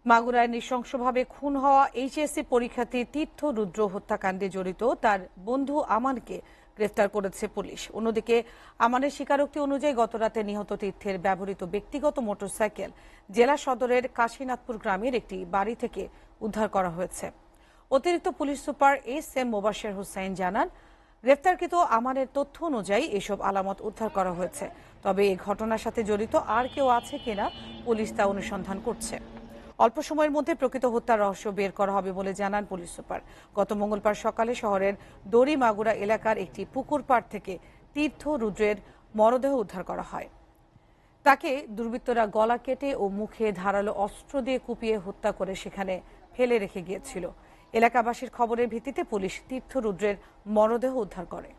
মাগুরায় নৃশংসভাবে খুন হওয়া এইচএসসি পরীক্ষার্থী তীর্থ রুদ্র হত্যাকাণ্ডে জড়িত তার বন্ধু আমানকে গ্রেফতার করেছে পুলিশ। অন্যদিকে আমানের স্বীকারোক্তি অনুযায়ী গতরাতে নিহত তীর্থের ব্যবহৃত ব্যক্তিগত মোটরসাইকেল জেলা সদরের কাশীনাথপুর গ্রামের একটি বাড়ি থেকে উদ্ধার করা হয়েছে। অতিরিক্ত police super SM. Mobashwer Hossain জানান, গ্রেফতারকৃত আমানের তথ্য অনুযায়ী এসব আলামত উদ্ধার করা হয়েছে। তবে এই ঘটনার সাথে জড়িত আর কেউ আছে কিনা পুলিশ তা অনুসন্ধান করছে। অল্প সময়ের মধ্যে প্রকৃত হত্যার রহস্য বের করা হবে বলে জানান পুলিশ সুপার। গত মঙ্গলবার সকালে শহরের দড়ি মাগুরা এলাকার একটি পুকুর পাড় থেকে তীর্থ রুদ্রের মরদেহ উদ্ধার করা হয়। তাকে দুর্বৃত্তরা গলা কেটে ও মুখে ধারালো অস্ত্র দিয়ে কুপিয়ে হত্যা করে সেখানে ফেলে রেখে গিয়েছিল। এলাকাবাসীর খবরের ভিত্তিতে পুলিশ তীর্থ রুদ্রের মরদেহ উদ্ধার করে।